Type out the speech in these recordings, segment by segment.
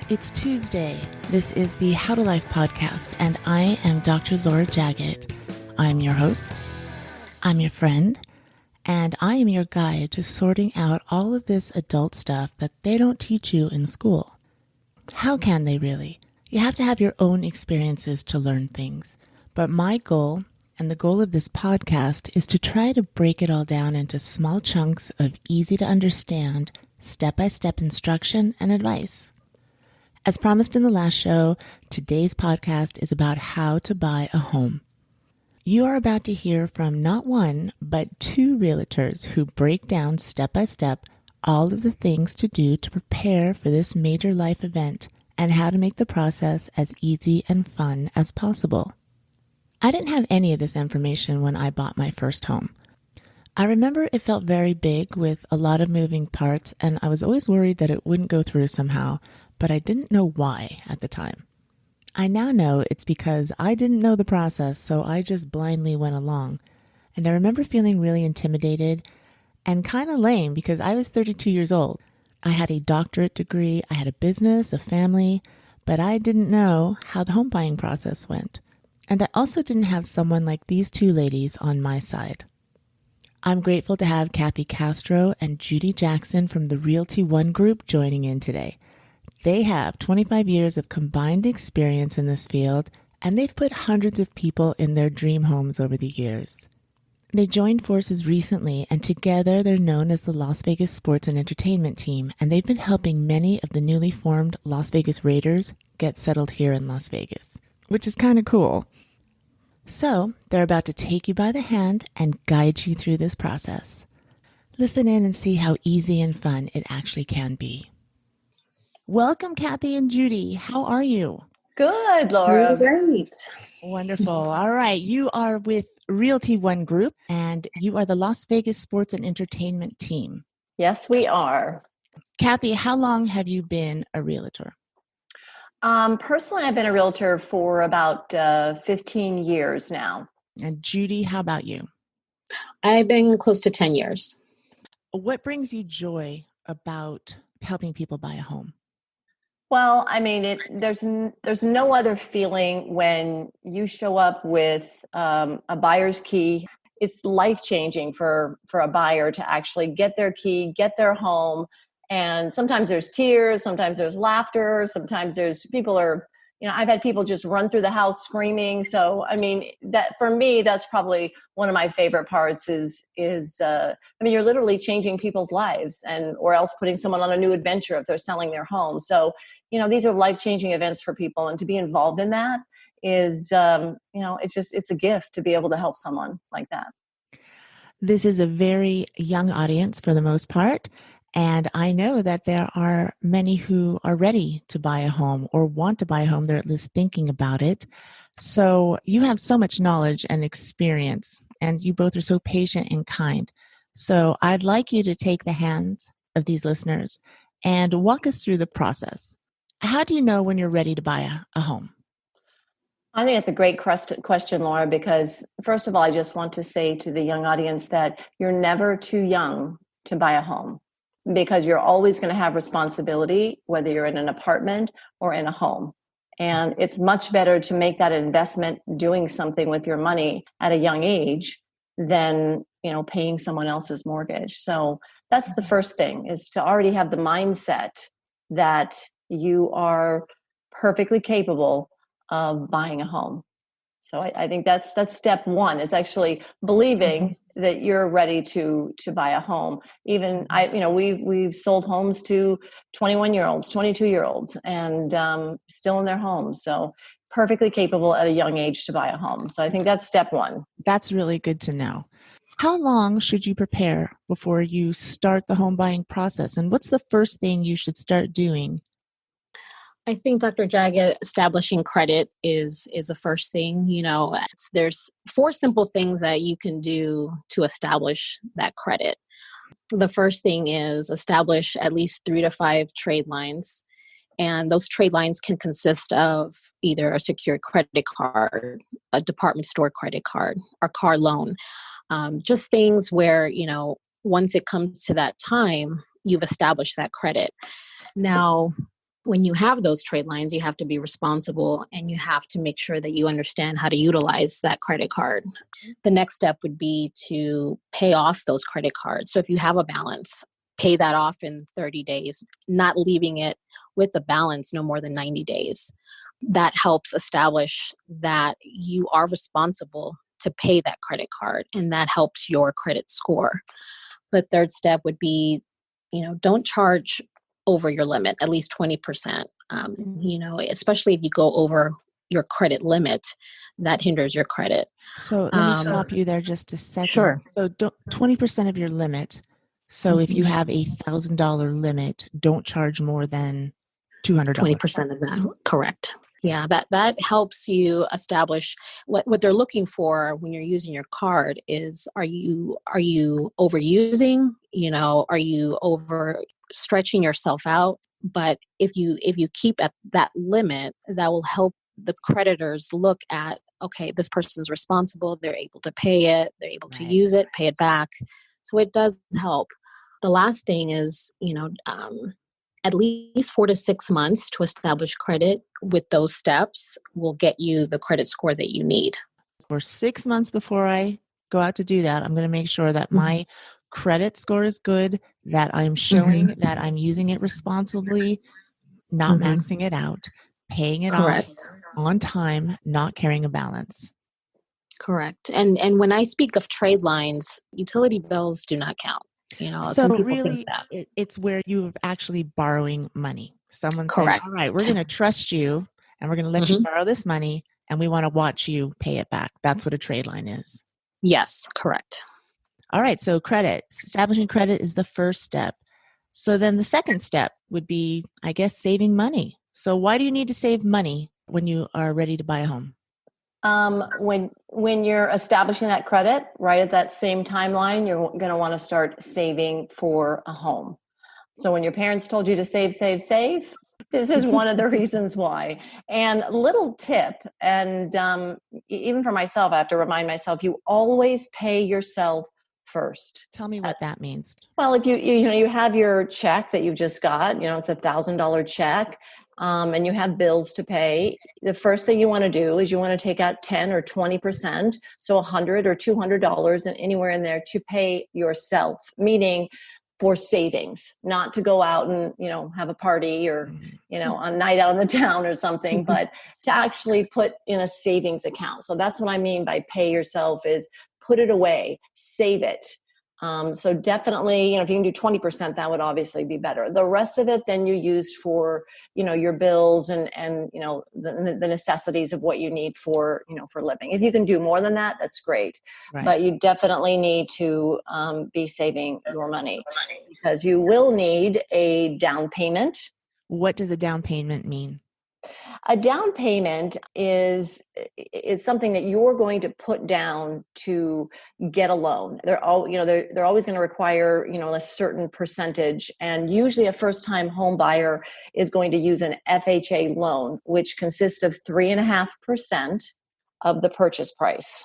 It's Tuesday. This is the How to Life podcast, and I am Dr. Laura Jaggett. I'm your host, I'm your friend, and I am your guide to sorting out all of this adult stuff that they don't teach you in school. How can they really? You have to have your own experiences to learn things. But my goal, and the goal of this podcast, is to try to break it all down into small chunks of easy to understand, step-by-step instruction and advice. As promised in the last show, today's podcast is about how to buy a home. You are about to hear from not one, but two realtors who break down step by step all of the things to do to prepare for this major life event and how to make the process as easy and fun as possible. I didn't have any of this information when I bought my first home. I remember it felt very big with a lot of moving parts, and I was always worried that it wouldn't go through somehow, but I didn't know why at the time. I now know it's because I didn't know the process, so I just blindly went along. And I remember feeling really intimidated and kind of lame because I was 32 years old. I had a doctorate degree, I had a business, a family, but I didn't know how the home buying process went. And I also didn't have someone like these two ladies on my side. I'm grateful to have Kathie Castro and Judy Jackson from the Realty One group joining in today. They have 25 years of combined experience in this field, and they've put hundreds of people in their dream homes over the years. They joined forces recently, and together they're known as the Las Vegas Sports and Entertainment Team, and they've been helping many of the newly formed Las Vegas Raiders get settled here in Las Vegas, which is kind of cool. So, they're about to take you by the hand and guide you through this process. Listen in and see how easy and fun it actually can be. Welcome, Kathie and Judy. How are you? Good, Laura. Great. Wonderful. All right. You are with Realty One Group, and you are the Las Vegas Sports and Entertainment Team. Yes, we are. Kathie, how long have you been a realtor? Personally, I've been a realtor for about 15 years now. And Judy, how about you? I've been close to 10 years. What brings you joy about helping people buy a home? Well, I mean, there's no other feeling when you show up with a buyer's key. It's life-changing for a buyer to actually get their key, get their home. And sometimes there's tears, sometimes there's laughter, sometimes there's I've had people just run through the house screaming. So, I mean, that for me, that's probably one of my favorite parts is you're literally changing people's lives or else putting someone on a new adventure if they're selling their home. So, these are life-changing events for people, and to be involved in that is, it's a gift to be able to help someone like that. This is a very young audience for the most part. And I know that there are many who are ready to buy a home or want to buy a home. They're at least thinking about it. So you have so much knowledge and experience, and you both are so patient and kind. So I'd like you to take the hands of these listeners and walk us through the process. How do you know when you're ready to buy a home? I think it's a great question, Laura, because first of all, I just want to say to the young audience that you're never too young to buy a home, because you're always going to have responsibility, whether you're in an apartment or in a home. And it's much better to make that investment doing something with your money at a young age than, paying someone else's mortgage. So that's the first thing, is to already have the mindset that you are perfectly capable of buying a home. So I think that's step one, is actually believing that you're ready to buy a home. Even we've sold homes to 21-year-olds, 22-year-olds, and still in their homes. So perfectly capable at a young age to buy a home. So I think that's step one. That's really good to know. How long should you prepare before you start the home buying process? And what's the first thing you should start doing? I think, Dr. Jaggett, establishing credit is the first thing. There's 4 simple things that you can do to establish that credit. The first thing is establish at least 3 to 5 trade lines. And those trade lines can consist of either a secured credit card, a department store credit card, or car loan. Just things where, once it comes to that time, you've established that credit. Now, when you have those trade lines, you have to be responsible and you have to make sure that you understand how to utilize that credit card. The next step would be to pay off those credit cards. So if you have a balance, pay that off in 30 days, not leaving it with the balance no more than 90 days. That helps establish that you are responsible to pay that credit card, and that helps your credit score. The third step would be, don't charge over your limit, at least 20%. Especially if you go over your credit limit, that hinders your credit. So let me stop you there just a second. Sure. So 20% of your limit. So if you have $1,000 limit, don't charge more than $200. 20% of that, correct. Yeah, that helps you establish what they're looking for when you're using your card is, are you overusing? Are you over stretching yourself out? But if you keep at that limit, that will help the creditors look at, okay, this person's responsible, they're able to pay it, they're able to use it, pay it back. So it does help. The last thing is, at least 4 to 6 months to establish credit with those steps will get you the credit score that you need. For 6 months before I go out to do that, I'm going to make sure that my credit score is good, that I'm showing that I'm using it responsibly, not maxing it out, paying it off on time, not carrying a balance. Correct. And when I speak of trade lines, utility bills do not count. So some people really, think that. it's where you're actually borrowing money. Someone saying, Correct. all right, we're going to trust you and we're going to let you borrow this money and we want to watch you pay it back. That's what a trade line is. Yes, correct. All right. So credit, establishing credit is the first step. So then the second step would be, I guess, saving money. So why do you need to save money when you are ready to buy a home? When you're establishing that credit, right at that same timeline, you're going to want to start saving for a home. So when your parents told you to save, this is one of the reasons why. And little tip, and even for myself, I have to remind myself, you always pay yourself first. Tell me what that means. Well, if you have your check that you just got, it's $1,000 check, and you have bills to pay. The first thing you want to do is you want to take out 10 or 20%, so $100 or $200 and anywhere in there to pay yourself, meaning for savings, not to go out and, have a party or, a night out in the town or something, but to actually put in a savings account. So that's what I mean by pay yourself is put it away, save it. So definitely, if you can do 20%, that would obviously be better. The rest of it, then you use for, your bills and the necessities of what you need for, for living. If you can do more than that, that's great. Right. But you definitely need to be saving your money because you will need a down payment. What does a down payment mean? A down payment is something that you're going to put down to get a loan. They're always going to require, a certain percentage. And usually a first-time home buyer is going to use an FHA loan, which consists of 3.5% of the purchase price.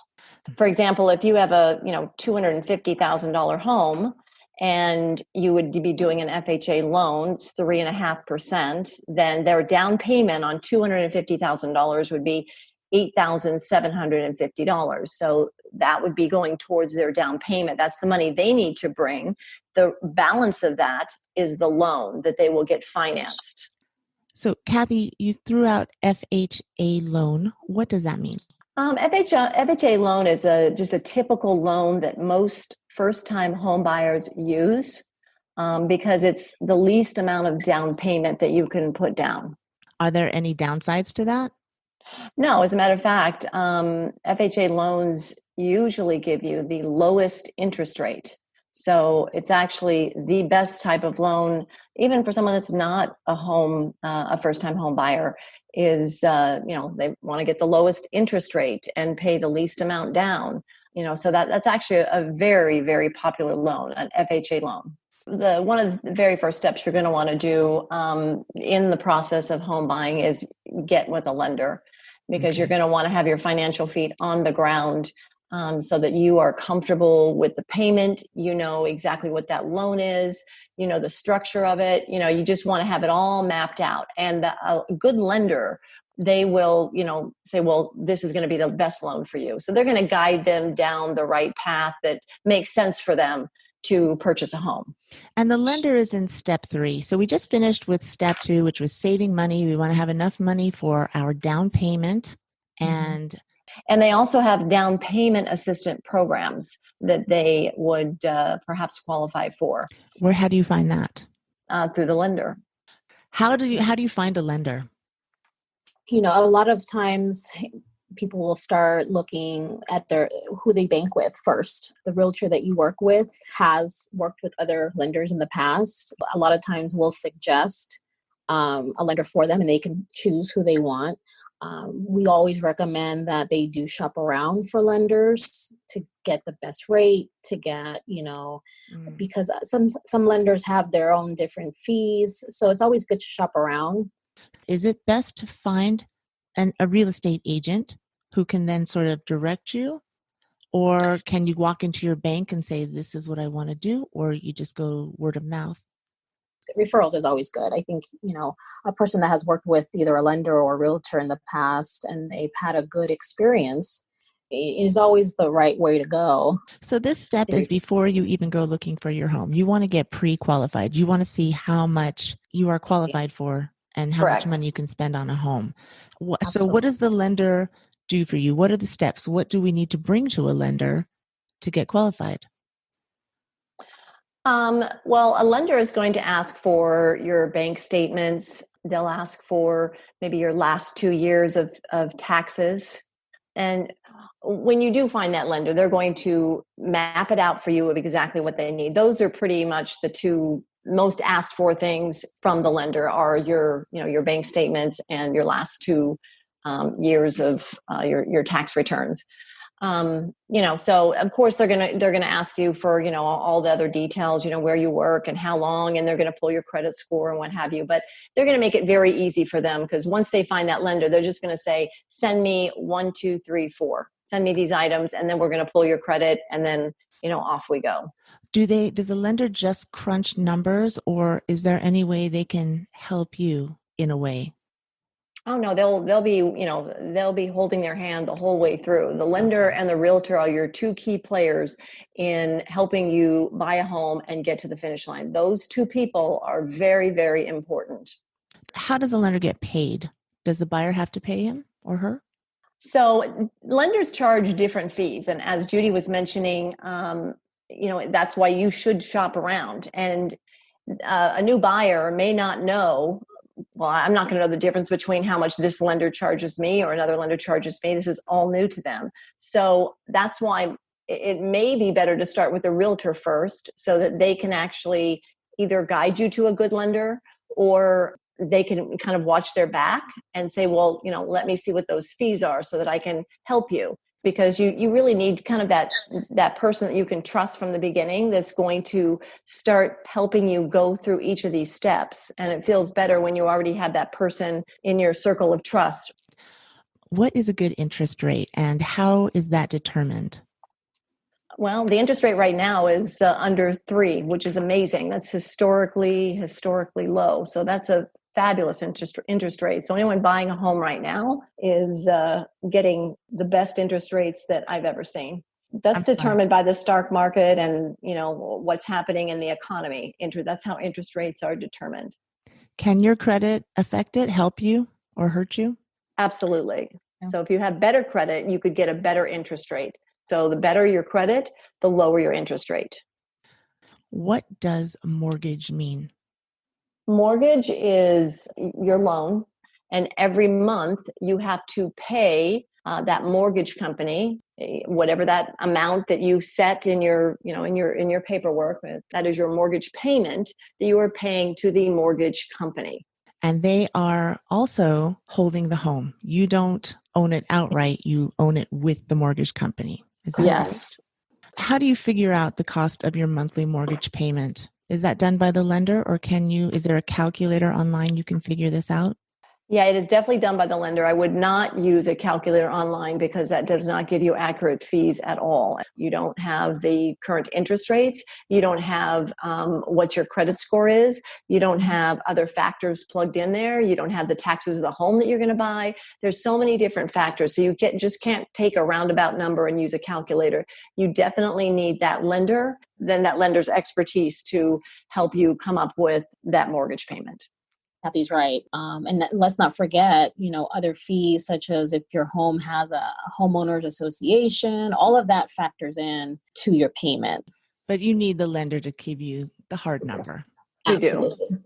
For example, if you have a, $250,000 home, and you would be doing an FHA loan, it's 3.5%, then their down payment on $250,000 would be $8,750. So that would be going towards their down payment. That's the money they need to bring. The balance of that is the loan that they will get financed. So Kathie, you threw out FHA loan. What does that mean? FHA loan is just a typical loan that most first-time home buyers use because it's the least amount of down payment that you can put down. Are there any downsides to that? No, as a matter of fact, FHA loans usually give you the lowest interest rate. So it's actually the best type of loan, even for someone that's not a first-time home buyer, is, they want to get the lowest interest rate and pay the least amount down. So that's actually a very, very popular loan, an FHA loan. One of the very first steps you're going to want to do in the process of home buying is get with a lender, because you're going to want to have your financial feet on the ground so that you are comfortable with the payment. You know exactly what that loan is. the structure of it. You just want to have it all mapped out. And a good lender, they will, say, well, this is going to be the best loan for you. So they're going to guide them down the right path that makes sense for them to purchase a home. And the lender is in step 3. So we just finished with step 2, which was saving money. We want to have enough money for our down payment. And they also have down payment assistant programs that they would perhaps qualify for. How do you find that? Through the lender. How do you find a lender? A lot of times people will start looking at who they bank with first. The realtor that you work with has worked with other lenders in the past. A lot of times we'll suggest a lender for them and they can choose who they want. We always recommend that they do shop around for lenders to get the best rate, to get, because some lenders have their own different fees. So it's always good to shop around. Is it best to find a real estate agent who can then sort of direct you? Or can you walk into your bank and say, this is what I want to do? Or you just go word of mouth? Referrals is always good. I think, a person that has worked with either a lender or a realtor in the past and they've had a good experience is always the right way to go. So this step is before you even go looking for your home. You want to get pre-qualified. You want to see how much you are qualified for and how much money you can spend on a home. So what does the lender do for you? What are the steps? What do we need to bring to a lender to get qualified? Well, a lender is going to ask for your bank statements. They'll ask for maybe your last 2 years of taxes. And when you do find that lender, they're going to map it out for you of exactly what they need. Those are pretty much the two most asked for things from the lender are your bank statements and your last 2 years of your tax returns. So of course they're gonna ask you for all the other details, where you work and how long, and they're gonna pull your credit score and what have you. But they're gonna make it very easy for them because once they find that lender, they're just gonna say, send me 1, 2, 3, 4. Send me these items, and then we're gonna pull your credit, and then off we go. Does a lender just crunch numbers, or is there any way they can help you in a way? Oh no, they'll be holding their hand the whole way through. The lender and the realtor are your 2 key players in helping you buy a home and get to the finish line. Those 2 people are very, very important. How does a lender get paid? Does the buyer have to pay him or her? So lenders charge different fees, and as Judy was mentioning, that's why you should shop around. And a new buyer may not know. Well, I'm not going to know the difference between how much this lender charges me or another lender charges me. This is all new to them. So that's why it may be better to start with a realtor first so that they can actually either guide you to a good lender or they can kind of watch their back and say, well, let me see what those fees are so that I can help you. Because you really need kind of that person that you can trust from the beginning that's going to start helping you go through each of these steps. And it feels better when you already have that person in your circle of trust. What is a good interest rate and how is that determined? Well, the interest rate right now is under 3, which is amazing. That's historically low. So that's a fabulous interest rate. So anyone buying a home right now is getting the best interest rates that I've ever seen. That's determined by the stock market and what's happening in the economy. That's how interest rates are determined. Can your credit affect it, help you, or hurt you? Absolutely. Yeah. So if you have better credit, you could get a better interest rate. So the better your credit, the lower your interest rate. What does mortgage mean? Mortgage is your loan, and every month you have to pay that mortgage company whatever that amount that you set in your paperwork. That is your mortgage payment that you are paying to the mortgage company. And they are also holding the home. You don't own it outright; you own it with the mortgage company. Is that yes? Right? How do you figure out the cost of your monthly mortgage payment? Is that done by the lender or is there a calculator online you can figure this out? Yeah, it is definitely done by the lender. I would not use a calculator online because that does not give you accurate fees at all. You don't have the current interest rates. You don't have what your credit score is. You don't have other factors plugged in there. You don't have the taxes of the home that you're going to buy. There's so many different factors. So you just can't take a roundabout number and use a calculator. You definitely need that lender, then that lender's expertise to help you come up with that mortgage payment. Kathie's right. And let's not forget, other fees such as if your home has a homeowners association, all of that factors in to your payment. But you need the lender to give you the hard number. You Absolutely. do.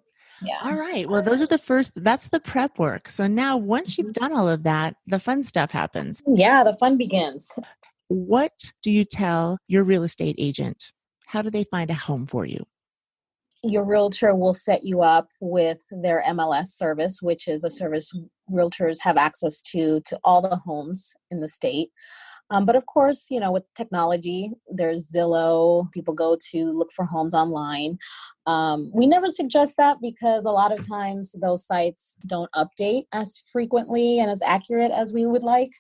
Yeah. All right. Well, that's the prep work. So now once you've done all of that, the fun stuff happens. Yeah, the fun begins. What do you tell your real estate agent? How do they find a home for you? Your realtor will set you up with their MLS service, which is a service realtors have access to all the homes in the state. But of course, with technology, there's Zillow. People go to look for homes online. We never suggest that because a lot of times those sites don't update as frequently and as accurate as we would like.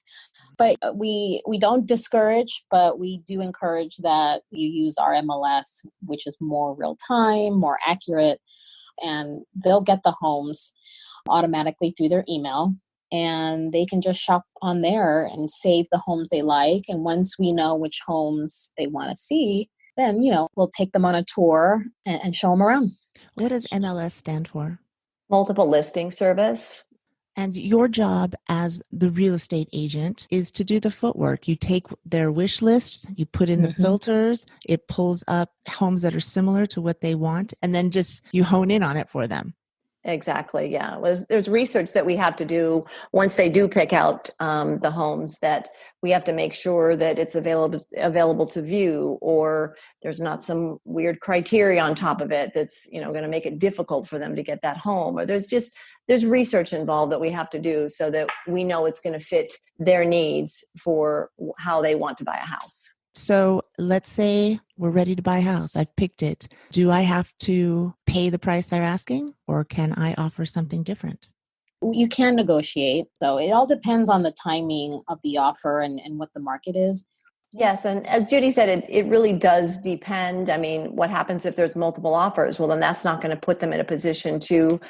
But we don't discourage, but we do encourage that you use our MLS, which is more real time, more accurate, and they'll get the homes automatically through their email. And they can just shop on there and save the homes they like. And once we know which homes they want to see, then, we'll take them on a tour and show them around. What does MLS stand for? Multiple listing service. And your job as the real estate agent is to do the footwork. You take their wish list, you put in the filters, it pulls up homes that are similar to what they want, and then just you hone in on it for them. Exactly. Yeah. There's research that we have to do once they do pick out the homes, that we have to make sure that it's available to view, or there's not some weird criteria on top of it that's going to make it difficult for them to get that home, or there's research involved that we have to do so that we know it's going to fit their needs for how they want to buy a house. So let's say we're ready to buy a house. I've picked it. Do I have to pay the price they're asking, or can I offer something different? You can negotiate. So it all depends on the timing of the offer and what the market is. Yes. And as Judy said, it really does depend. I mean, what happens if there's multiple offers? Well, then that's not going to put them in a position to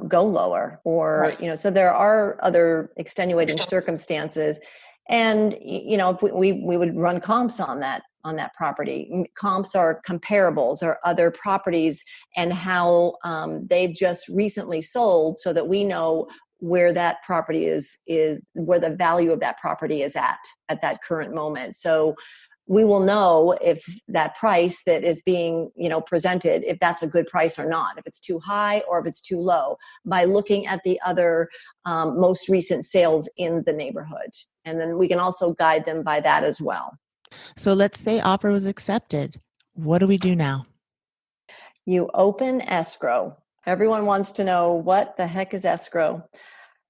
go lower, or, so there are other extenuating circumstances. And, if we would run comps on that property. Comps are comparables or other properties and how they've just recently sold, so that we know where that property is where the value of that property is at that current moment. So we will know if that price that is being, presented, if that's a good price or not, if it's too high or if it's too low, by looking at the other most recent sales in the neighborhood. And then we can also guide them by that as well. So let's say offer was accepted. What do we do now? You open escrow. Everyone wants to know, what the heck is escrow?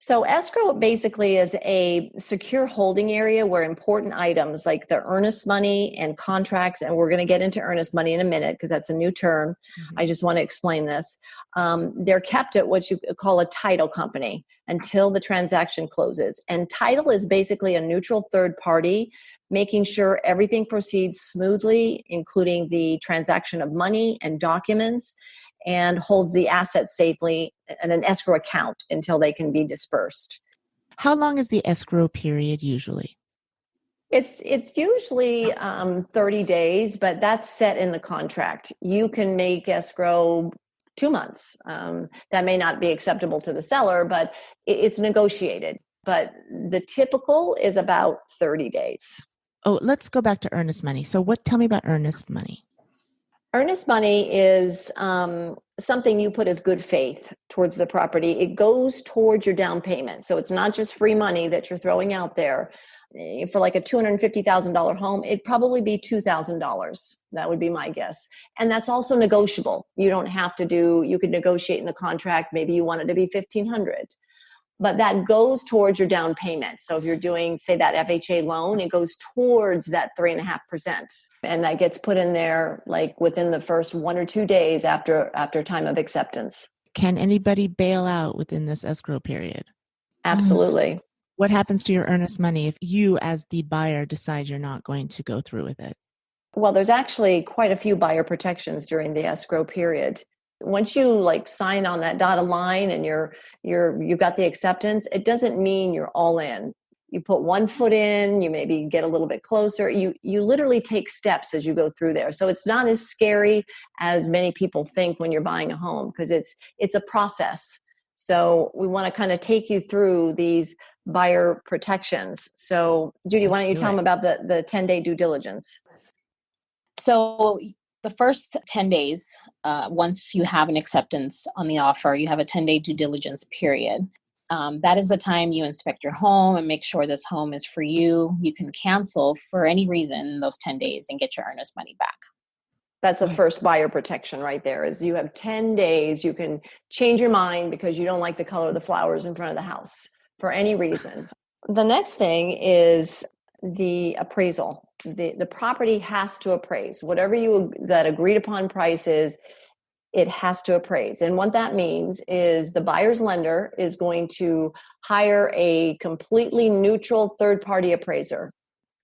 So escrow basically is a secure holding area where important items like the earnest money and contracts, and we're going to get into earnest money in a minute because that's a new term. I just want to explain this. They're kept at what you call a title company until the transaction closes. And title is basically a neutral third party, making sure everything proceeds smoothly, including the transaction of money and documents, and holds the assets safely in an escrow account until they can be dispersed. How long is the escrow period usually? It's usually 30 days, but that's set in the contract. You can make escrow 2 months. That may not be acceptable to the seller, but it's negotiated. But the typical is about 30 days. Oh, let's go back to earnest money. So tell me about earnest money. Earnest money is something you put as good faith towards the property. It goes towards your down payment. So it's not just free money that you're throwing out there. For like a $250,000 home, it'd probably be $2,000. That would be my guess. And that's also negotiable. You don't have to you could negotiate in the contract. Maybe you want it to be $1,500. But that goes towards your down payment. So if you're doing, say, that FHA loan, it goes towards that 3.5%. And that gets put in there like within the first 1 or 2 days after time of acceptance. Can anybody bail out within this escrow period? Absolutely. What happens to your earnest money if you, as the buyer, decide you're not going to go through with it? Well, there's actually quite a few buyer protections during the escrow period. Once you sign on that dotted line and you've got the acceptance, it doesn't mean you're all in. You put one foot in, you maybe get a little bit closer. You literally take steps as you go through there. So it's not as scary as many people think when you're buying a home, because it's a process. So we want to kind of take you through these buyer protections. So Judy, why don't you tell them about the 10-day due diligence? So the first 10 days, once you have an acceptance on the offer, you have a 10-day due diligence period. That is the time you inspect your home and make sure this home is for you. You can cancel for any reason in those 10 days and get your earnest money back. That's a first buyer protection right there, is you have 10 days. You can change your mind because you don't like the color of the flowers in front of the house for any reason. The next thing is the appraisal. The property has to appraise. Whatever that agreed upon price is, it has to appraise. And what that means is the buyer's lender is going to hire a completely neutral third-party appraiser.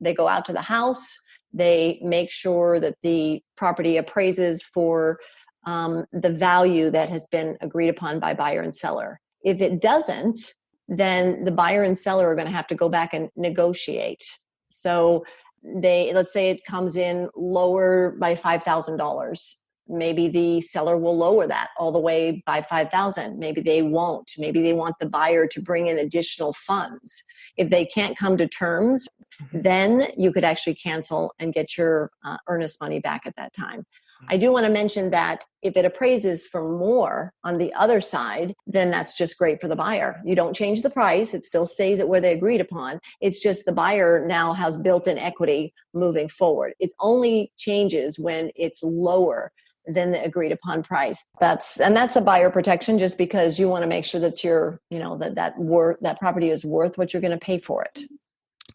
They go out to the house. They make sure that the property appraises for the value that has been agreed upon by buyer and seller. If it doesn't, then the buyer and seller are going to have to go back and negotiate. So let's say it comes in lower by $5,000. Maybe the seller will lower that all the way by $5,000. Maybe they won't. Maybe they want the buyer to bring in additional funds. If they can't come to terms, then you could actually cancel and get your earnest money back at that time. I do want to mention that if it appraises for more on the other side, then that's just great for the buyer. You don't change the price. It still stays at where they agreed upon. It's just the buyer now has built-in equity moving forward. It only changes when it's lower than the agreed upon price. That's a buyer protection, just because you want to make sure that that property is worth what you're going to pay for it.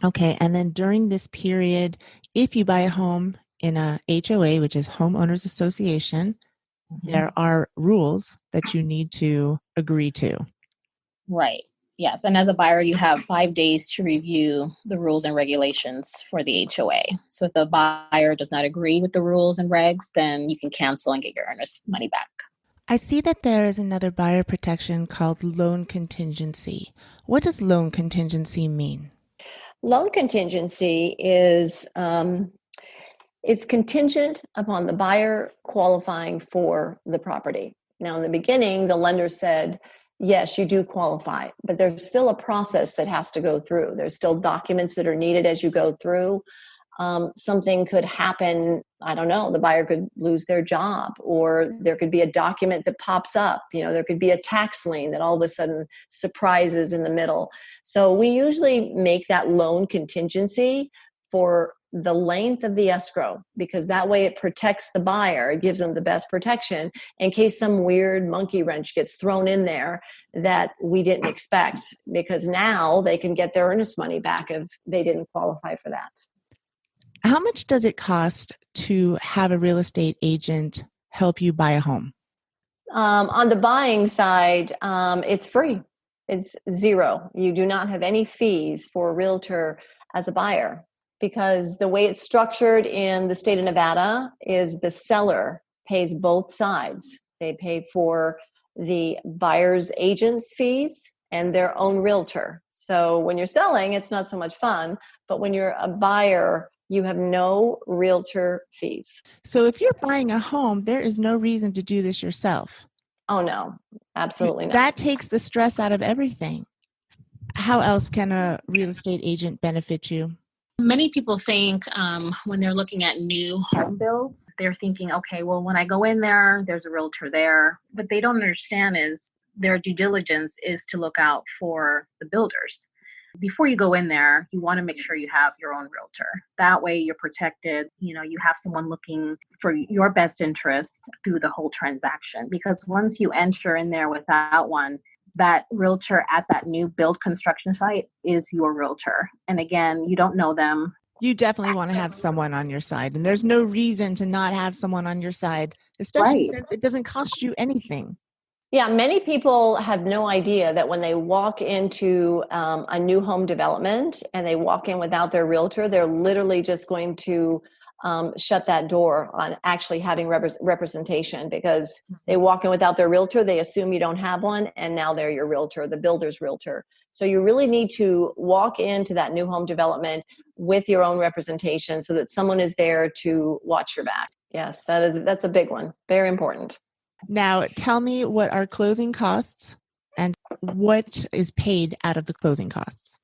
Okay. And then during this period, if you buy a home in a HOA, which is Homeowners Association, there are rules that you need to agree to. Right. Yes. And as a buyer, you have 5 days to review the rules and regulations for the HOA. So if the buyer does not agree with the rules and regs, then you can cancel and get your earnest money back. I see that there is another buyer protection called loan contingency. What does loan contingency mean? Loan contingency is it's contingent upon the buyer qualifying for the property. Now, in the beginning, the lender said, yes, you do qualify, but there's still a process that has to go through. There's still documents that are needed as you go through. Something could happen. I don't know, the buyer could lose their job, or there could be a document that pops up. There could be a tax lien that all of a sudden surprises in the middle. So we usually make that loan contingency for the length of the escrow, because that way it protects the buyer. It gives them the best protection in case some weird monkey wrench gets thrown in there that we didn't expect, because now they can get their earnest money back if they didn't qualify for that. How much does it cost to have a real estate agent help you buy a home? On the buying side, it's free. It's zero. You do not have any fees for a realtor as a buyer, because the way it's structured in the state of Nevada is the seller pays both sides. They pay for the buyer's agent's fees and their own realtor. So when you're selling, it's not so much fun, but when you're a buyer, you have no realtor fees. So if you're buying a home, there is no reason to do this yourself. Oh, no, absolutely not. That takes the stress out of everything. How else can a real estate agent benefit you? Many people think when they're looking at new home builds, they're thinking, okay, well, when I go in there, there's a realtor there. What they don't understand is their due diligence is to look out for the builders. Before you go in there, you want to make sure you have your own realtor. That way you're protected. You have someone looking for your best interest through the whole transaction. Because once you enter in there without one, that realtor at that new build construction site is your realtor. And again, you don't know them. You definitely want to have someone on your side. And there's no reason to not have someone on your side, especially since it doesn't cost you anything. Yeah, many people have no idea that when they walk into a new home development and they walk in without their realtor, they're literally just going to shut that door on actually having representation, because they walk in without their realtor, they assume you don't have one, and now they're your realtor, the builder's realtor. So you really need to walk into that new home development with your own representation so that someone is there to watch your back. Yes, that's a big one. Very important. Now, tell me, what are closing costs and what is paid out of the closing costs?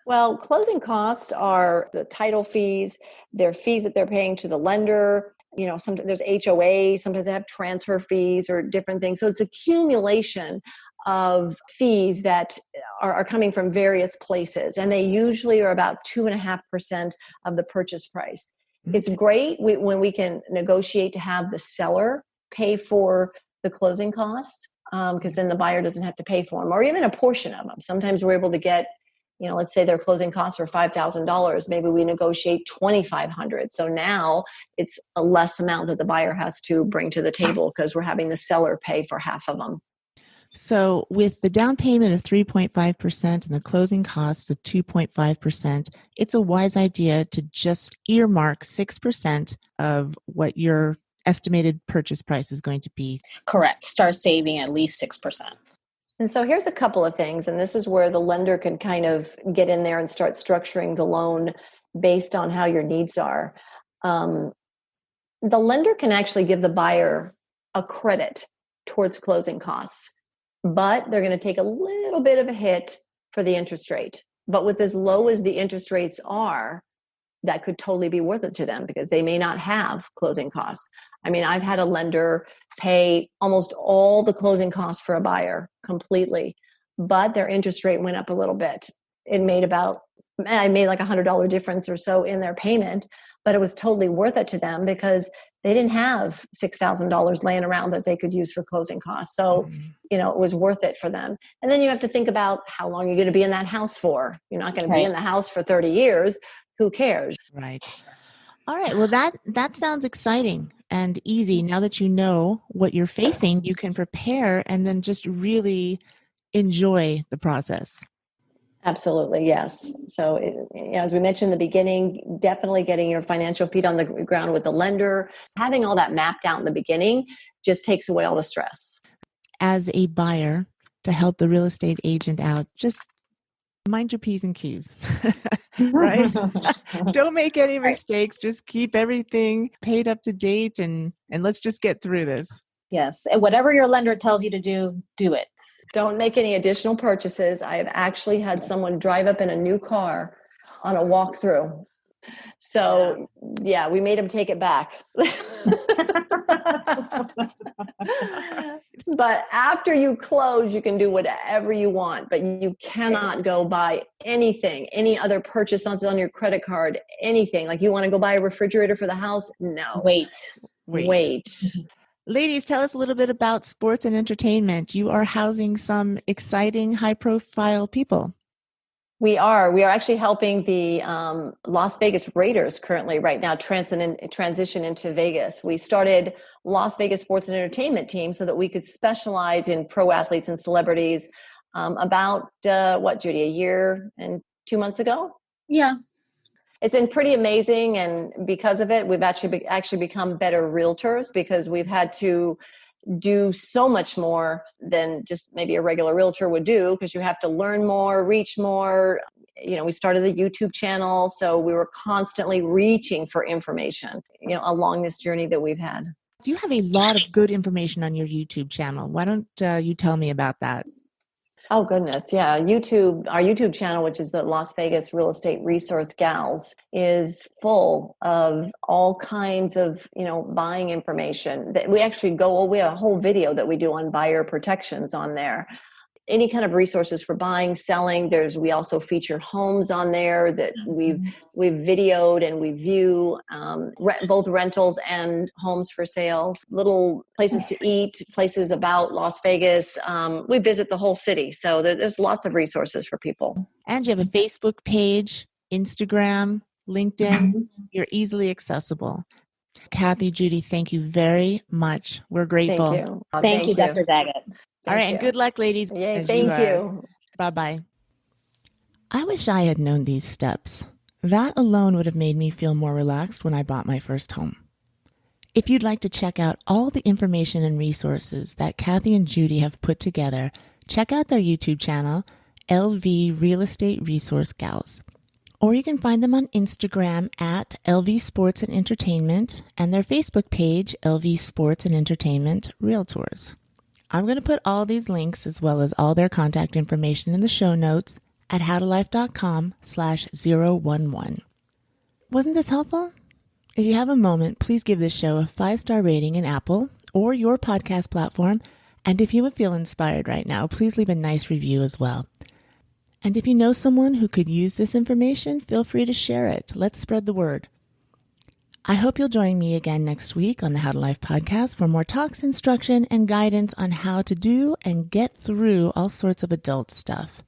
Well, closing costs are the title fees, their fees that they're paying to the lender. Sometimes there's HOA, sometimes they have transfer fees or different things. So it's accumulation of fees that are coming from various places. And they usually are about 2.5% of the purchase price. Mm-hmm. It's great when we can negotiate to have the seller pay for the closing costs, because then the buyer doesn't have to pay for them, or even a portion of them. Sometimes we're able to get, let's say their closing costs are $5,000. Maybe we negotiate $2,500. So now it's a less amount that the buyer has to bring to the table because we're having the seller pay for half of them. So with the down payment of 3.5% and the closing costs of 2.5%, it's a wise idea to just earmark 6% of what your estimated purchase price is going to be. Correct. Start saving at least 6%. And so here's a couple of things, and this is where the lender can kind of get in there and start structuring the loan based on how your needs are. The lender can actually give the buyer a credit towards closing costs, but they're going to take a little bit of a hit for the interest rate. But with as low as the interest rates are, that could totally be worth it to them because they may not have closing costs. I mean, I've had a lender pay almost all the closing costs for a buyer completely, but their interest rate went up a little bit. I made like $100 difference or so in their payment, but it was totally worth it to them because they didn't have $6,000 laying around that they could use for closing costs. So, it was worth it for them. And then you have to think about how long you're going to be in that house for. You're not going to be in the house for 30 years. Who cares? Right. All right. Well, that sounds exciting and easy. Now that you know what you're facing, you can prepare and then just really enjoy the process. Absolutely, yes. So as we mentioned in the beginning, definitely getting your financial feet on the ground with the lender, having all that mapped out in the beginning just takes away all the stress. As a buyer, to help the real estate agent out, just mind your P's and Q's, right? Don't make any mistakes. Just keep everything paid up to date and let's just get through this. Yes. And whatever your lender tells you to do, do it. Don't make any additional purchases. I have actually had someone drive up in a new car on a walkthrough. So yeah, we made him take it back. But after you close, you can do whatever you want, but you cannot go buy anything, any other purchase on your credit card, anything. Like you want to go buy a refrigerator for the house? No. Wait. Ladies, tell us a little bit about sports and entertainment. You are housing some exciting, high-profile people. We are actually helping the Las Vegas Raiders currently right now transition into Vegas. We started Las Vegas Sports and Entertainment Team so that we could specialize in pro athletes and celebrities about, Judy, a year and 2 months ago? Yeah. It's been pretty amazing. And because of it, we've actually become better realtors because we've had to do so much more than just maybe a regular realtor would do because you have to learn more, reach more. We started the YouTube channel, so we were constantly reaching for information, along this journey that we've had. You have a lot of good information on your YouTube channel. Why don't you tell me about that? Oh, goodness. Yeah. Our YouTube channel, which is the Las Vegas Real Estate Resource Gals, is full of all kinds of, buying information that we actually we have a whole video that we do on buyer protections on there. Any kind of resources for buying, selling. We also feature homes on there that we've videoed and we view both rentals and homes for sale, little places to eat, places about Las Vegas. We visit the whole city. So there's lots of resources for people. And you have a Facebook page, Instagram, LinkedIn. You're easily accessible. Kathie, Judy, thank you very much. We're grateful. Thank you. Thank you, Dr. Daggett. All right. And good luck, ladies. Yay, thank you. Bye-bye. I wish I had known these steps. That alone would have made me feel more relaxed when I bought my first home. If you'd like to check out all the information and resources that Kathie and Judy have put together, check out their YouTube channel, LV Real Estate Resource Gals. Or you can find them on Instagram at LV Sports and Entertainment and their Facebook page, LV Sports and Entertainment Realtors. I'm going to put all these links as well as all their contact information in the show notes at howtolife.com/011. Wasn't this helpful? If you have a moment, please give this show a 5-star rating in Apple or your podcast platform. And if you feel inspired right now, please leave a nice review as well. And if you know someone who could use this information, feel free to share it. Let's spread the word. I hope you'll join me again next week on the How to Life podcast for more talks, instruction, and guidance on how to do and get through all sorts of adult stuff.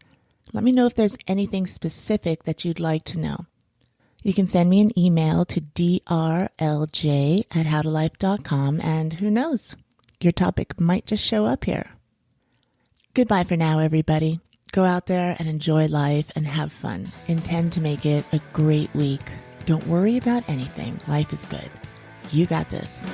Let me know if there's anything specific that you'd like to know. You can send me an email to drlj@howtolife.com, and who knows, your topic might just show up here. Goodbye for now, everybody. Go out there and enjoy life and have fun. Intend to make it a great week. Don't worry about anything. Life is good. You got this.